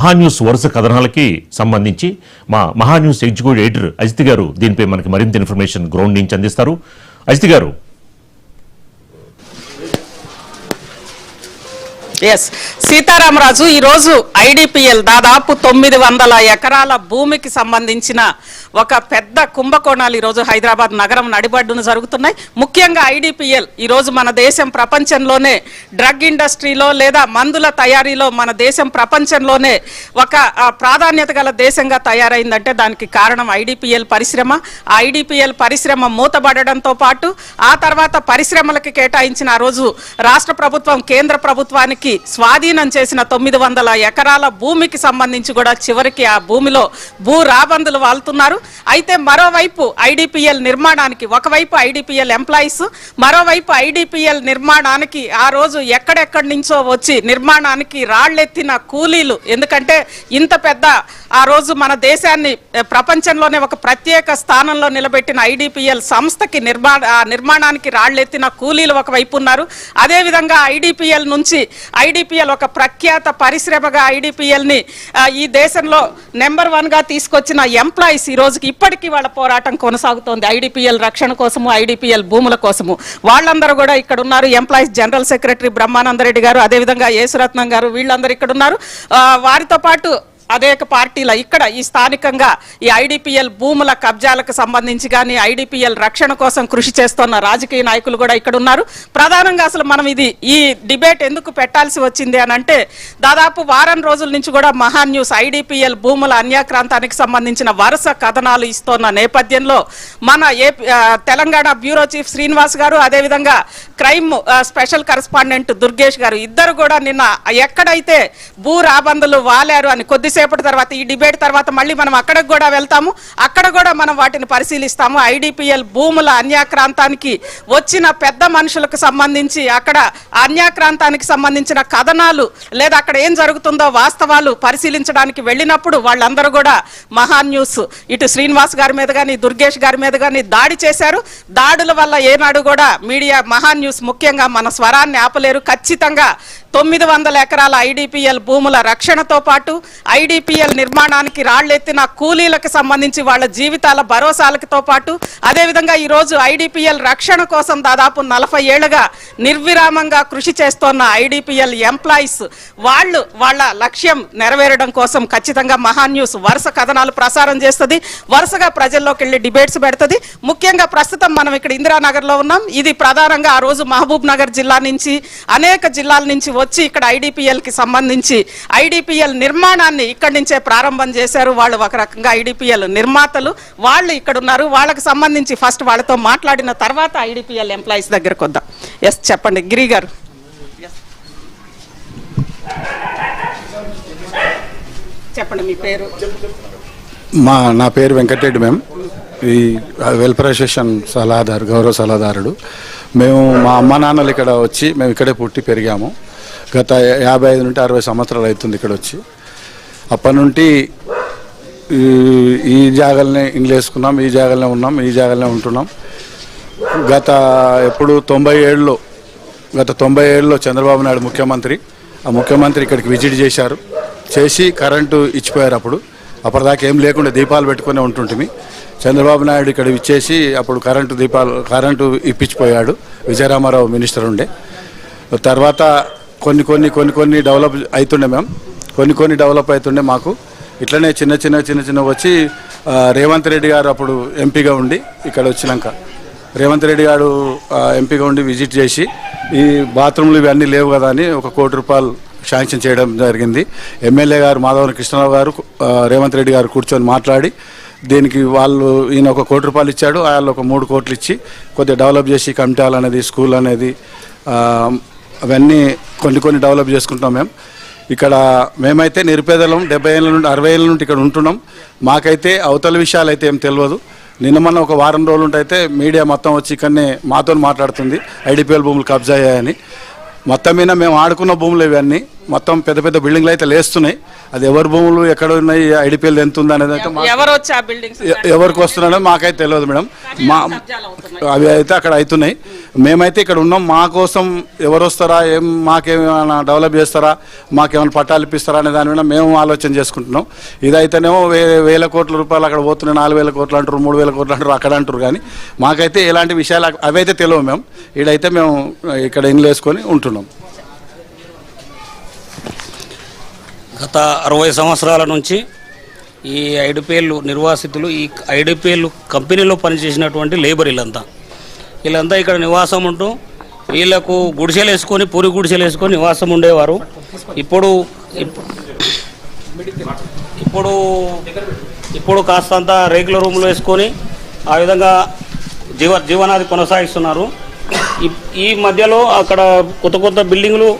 మహాన్యూస్ వరుస కథనాలకి సంబంధించి మా మహాన్యూస్ ఎగ్జిక్యూటివ్ ఎడిటర్ అజిత్ గారు దీనిపై మనకి మరింత ఇన్ఫర్మేషన్ గ్రౌండ్ నుంచి అందిస్తారు. అజిత్ గారు. సీతారామరాజు, ఈరోజు ఐడిపిఎల్ దాదాపు 900 ఎకరాల భూమికి సంబంధించిన ఒక పెద్ద కుంభకోణాలు ఈరోజు హైదరాబాద్ నగరం నడిబడ్డును జరుగుతున్నాయి. ముఖ్యంగా ఐడిపిఎల్ ఈరోజు మన దేశం ప్రపంచంలోనే డ్రగ్ ఇండస్ట్రీలో లేదా మందుల తయారీలో మన దేశం ప్రపంచంలోనే ఒక ప్రాధాన్యత గల దేశంగా తయారైందంటే దానికి కారణం ఐడిపిఎల్ పరిశ్రమ. ఆ ఐడిపిఎల్ పరిశ్రమ మూతబడడంతో పాటు ఆ తర్వాత పరిశ్రమలకి కేటాయించిన ఆ రోజు రాష్ట్ర ప్రభుత్వం కేంద్ర ప్రభుత్వానికి స్వాధీనం చేసిన 900 ఎకరాల భూమికి సంబంధించి కూడా చివరికి ఆ భూమిలో భూ రాబందులు వాళ్తున్నారు. అయితే మరోవైపు ఐడిపిఎల్ నిర్మాణానికి, ఒకవైపు ఐడిపిఎల్ ఎంప్లాయీస్, మరోవైపు ఐడిపిఎల్ నిర్మాణానికి ఆ రోజు ఎక్కడెక్కడి నుంచో వచ్చి నిర్మాణానికి రాళ్లెత్తిన కూలీలు. ఎందుకంటే ఇంత పెద్ద ఆ రోజు మన దేశాన్ని ప్రపంచంలోనే ఒక ప్రత్యేక స్థానంలో నిలబెట్టిన ఐడిపిఎల్ సంస్థకి నిర్మాణానికి రాళ్లెత్తిన కూలీలు ఒకవైపు ఉన్నారు. అదేవిధంగా ఐడిపిఎల్ నుంచి ఐడిపిఎల్ ఒక ప్రఖ్యాత పరిశ్రమగా ఐడిపిఎల్ని ఈ దేశంలో నెంబర్ 1గా తీసుకొచ్చిన ఎంప్లాయీస్ ఈ రోజుకి ఇప్పటికీ వాళ్ళ పోరాటం కొనసాగుతోంది. ఐడిపిఎల్ రక్షణ కోసము, ఐడిపిఎల్ భూముల కోసము. వాళ్ళందరూ కూడా ఇక్కడ ఉన్నారు. ఎంప్లాయీస్ జనరల్ సెక్రటరీ బ్రహ్మానందరెడ్డి గారు, అదేవిధంగా యేసురత్నం గారు, వీళ్ళందరూ ఇక్కడ ఉన్నారు. వారితో పాటు అనేక పార్టీల ఇక్కడ ఈ స్థానికంగా ఈ ఐడిపిఎల్ భూముల కబ్జాలకు సంబంధించి కానీ ఐడిపిఎల్ రక్షణ కోసం కృషి చేస్తున్న రాజకీయ నాయకులు కూడా ఇక్కడ ఉన్నారు. ప్రధానంగా అసలు మనం ఈ డిబేట్ ఎందుకు పెట్టాల్సి వచ్చింది అని అంటే, దాదాపు వారం రోజుల నుంచి కూడా మహాన్యూస్ ఐడిపిఎల్ భూముల అన్యాక్రాంతానికి సంబంధించిన వరుస కథనాలు ఇస్తున్న నేపథ్యంలో మన తెలంగాణ బ్యూరో చీఫ్ శ్రీనివాస్ గారు, అదేవిధంగా క్రైమ్ స్పెషల్ కరెస్పాండెంట్ దుర్గేష్ గారు ఇద్దరు కూడా నిన్న ఎక్కడైతే భూ రాబందులు వాలారు అని కొద్దిసేపటి తర్వాత ఈ డిబేట్ తర్వాత మళ్ళీ మనం అక్కడికి కూడా వెళ్తాము. అక్కడ కూడా మనం వాటిని పరిశీలిస్తాము. ఐడిపిఎల్ భూముల అన్యాక్రాంతానికి వచ్చిన పెద్ద మనుషులకు సంబంధించి, అక్కడ అన్యాక్రాంతానికి సంబంధించిన కథనాలు లేదా అక్కడ ఏం జరుగుతుందో వాస్తవాలు పరిశీలించడానికి వెళ్ళినప్పుడు వాళ్ళందరూ కూడా మహాన్యూస్ ఇటు శ్రీనివాస్ గారి మీద కానీ దుర్గేష్ గారి మీద కానీ దాడి చేశారు. దాడుల వల్ల ఏనాడు కూడా మీడియా మహాన్యూస్ ముఖ్యంగా మన స్వరాన్ని ఆపలేరు. ఖచ్చితంగా 900 ఎకరాల ఐడిపిఎల్ భూముల రక్షణతో పాటు ఐడిపిఎల్ నిర్మాణానికి రాళ్లెత్తిన కూలీలకు సంబంధించి వాళ్ళ జీవితాల భరోసాలతో పాటు అదేవిధంగా ఈరోజు ఐడిపిఎల్ రక్షణ కోసం దాదాపు 40 ఏళ్లుగా నిర్విరామంగా కృషి చేస్తున్న ఐడిపిఎల్ ఎంప్లాయీస్ వాళ్ళ లక్ష్యం నెరవేరడం కోసం ఖచ్చితంగా మహాన్యూస్ వరుస కథనాలు ప్రసారం చేస్తుంది. వరుసగా ప్రజల్లోకి వెళ్ళి డిబేట్స్ పెడుతుంది. ముఖ్యంగా ప్రస్తుతం మనం ఇక్కడ ఇందిరానగర్లో ఉన్నాం. ఇది ప్రధానంగా ఆ రోజు మహబూబ్ నగర్ జిల్లా నుంచి అనేక జిల్లాల నుంచి వచ్చి ఇక్కడ ఐడిపిఎల్ కి సంబంధించి ఐడిపిఎల్ నిర్మాణాన్ని ఇక్కడి నుంచే ప్రారంభం చేశారు. వాళ్ళు ఒక రకంగా ఐడిపిఎల్ నిర్మాతలు, వాళ్ళు ఇక్కడ ఉన్నారు. వాళ్ళకి సంబంధించి ఫస్ట్ వాళ్ళతో మాట్లాడిన తర్వాత ఐడిపిఎల్ ఎంప్లాయీస్ దగ్గరకు వద్దాం. ఎస్, చెప్పండి గిరి గారు. చెప్పండి మీ పేరు. నా పేరు వెంకటరెడ్డి. మేము ఈ వెల్ఫేర్ అసోసియేషన్ సలహాదారు, గౌరవ సలహాదారుడు. మేము మా అమ్మ నాన్నలు ఇక్కడ వచ్చి మేము ఇక్కడే పుట్టి పెరిగాము. గత 55 నుండి 60 సంవత్సరాలు అవుతుంది ఇక్కడ వచ్చి. అప్పటి నుండి ఈ జాగాలనే ఇండ్లు వేసుకున్నాం, ఈ జాగాలనే ఉన్నాం, ఈ జాగాలనే ఉంటున్నాం. గత 97లో చంద్రబాబు నాయుడు ముఖ్యమంత్రి, ఆ ముఖ్యమంత్రి ఇక్కడికి విజిట్ చేసి కరెంటు ఇచ్చిపోయారు. అప్పటిదాకా ఏం లేకుండా దీపాలు పెట్టుకునే ఉంటుంటిమి. చంద్రబాబు నాయుడు ఇక్కడ ఇచ్చేసి అప్పుడు కరెంటు ఇప్పించిపోయాడు. విజయరామారావు మినిస్టర్ ఉండే. తర్వాత కొన్ని డెవలప్ అవుతుండే. మేము కొన్ని డెవలప్ అవుతుండే. మాకు ఇట్లనే చిన్న వచ్చి రేవంత్ రెడ్డి గారు అప్పుడు ఎంపీగా ఉండి ఇక్కడ వచ్చినాక రేవంత్ రెడ్డి గారు ఎంపీగా ఉండి విజిట్ చేసి ఈ బాత్రూమ్లు ఇవన్నీ లేవు కదా అని ₹1 కోటి శాంక్షన్ చేయడం జరిగింది. ఎమ్మెల్యే గారు మాధవరం కృష్ణరావు గారు రేవంత్ రెడ్డి గారు కూర్చొని మాట్లాడి దీనికి ఈయన ₹1 కోటి ఇచ్చాడు. వాళ్ళు ఒక 3 కోట్లు ఇచ్చి కొద్దిగా డెవలప్ చేసి కమిటాల్ అనేది, స్కూల్ అనేది, అవన్నీ కొన్ని డెవలప్ చేసుకుంటాం. మేము ఇక్కడ మేమైతే నిరుపేదలం. 70 ఏళ్ళ నుండి 60 ఏళ్ళ నుండి ఇక్కడ ఉంటున్నాం. మాకైతే అవతల విషయాలు అయితే ఏం తెలియదు. నిన్న ఒక వారం రోజులు ఉంటే మీడియా మొత్తం వచ్చి ఇక్కడనే మాతో మాట్లాడుతుంది ఐడిపిఎల్ భూములు కబ్జా అయ్యాయని. మొత్తం మీద మేము ఆడుకున్న భూములు ఇవన్నీ. మొత్తం పెద్ద పెద్ద బిల్డింగ్లు అయితే లేస్తున్నాయి. అది ఎవరి భూములు ఎక్కడ ఉన్నాయి, ఐడిపిఎల్ ఎంత ఉంది అనేది అయితే ఎవరు వచ్చి ఆ బిల్డింగ్స్ ఎవరికి వస్తున్నాడో మాకైతే తెలియదు మేడం. అవి అయితే అక్కడ అవుతున్నాయి. మేమైతే ఇక్కడ ఉన్నాం. మా కోసం ఎవరు వస్తారా, మాకేమైనా డెవలప్ చేస్తారా, మాకేమైనా పట్టాలు ఇప్పిస్తారా అనే దాని మీద మేము ఆలోచన చేసుకుంటున్నాం. ఇదైతేనేమో వేల కోట్ల రూపాయలు అక్కడ పోతున్నాయి, 4,000 కోట్లు అంటారు, 3,000 కోట్లు అంటారు, అక్కడ అంటారు. కానీ మాకైతే ఎలాంటి విషయాలు అవైతే తెలియవు. మేము ఇడైతే మేము ఇక్కడ ఇండ్లు వేసుకొని ఉంటున్నాం. గత 60 సంవత్సరాల నుంచి ఈ ఐడిపిఎల్ నిర్వాసితులు, ఈ ఐడిపిఎల్ కంపెనీలో పనిచేసినటువంటి లేబర్ వీళ్ళంతా ఇక్కడ నివాసం ఉంటూ వీళ్ళకు గుడిసెలు వేసుకొని, పూరి గుడిసెలు వేసుకొని నివాసం ఉండేవారు. ఇప్పుడు ఇప్పుడు ఇప్పుడు కాస్తంత రేకుల రూములు వేసుకొని ఆ విధంగా జీవనాది కొనసాగిస్తున్నారు. ఈ మధ్యలో అక్కడ కొత్త కొత్త బిల్డింగులు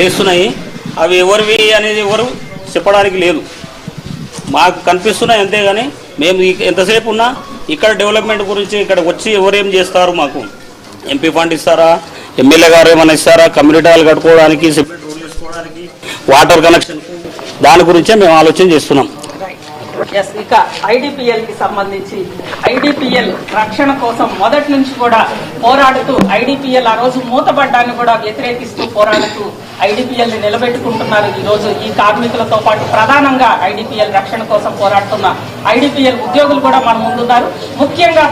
లేస్తున్నాయి. అవి ఎవరివి అనేది ఎవరు చెప్పడానికి లేదు, మాకు కనిపిస్తున్నాయి అంతేగాని మేము ఎంతసేపు ఉన్నా ఇక్కడ డెవలప్మెంట్ గురించి ఇక్కడ వచ్చి ఎవరేం చేస్తారు, మాకు ఎంపీ ఫండ్ ఇస్తారా, ఎమ్మెల్యే గారు ఏమైనా ఇస్తారా, కమ్యూనిటీ హాల్ కట్టుకోవడానికి, సెపరేట్ రూల్ వేసుకోవడానికి, వాటర్ కనెక్షన్, దాని గురించే మేము ఆలోచన చేస్తున్నాం. ఇక ఐడిపిఎల్ కి సంబంధించి ఐడిపిఎల్ రక్షణ కోసం మొదటి నుంచి కూడా పోరాడుతూ ఐడిపిఎల్ ఆ రోజు మూతపడ్డాన్ని కూడా వ్యతిరేకిస్తూ పోరాడుతూ ఐడిపిఎల్ ని నిలబెట్టుకుంటున్నారు. ఈ రోజు ఈ కార్మికులతో పాటు ప్రధానంగా ఐడిపిఎల్ రక్షణ కోసం పోరాడుతున్న ఐడిపిఎల్ ఉద్యోగులు కూడా మన ముందున్నారు. ముఖ్యంగా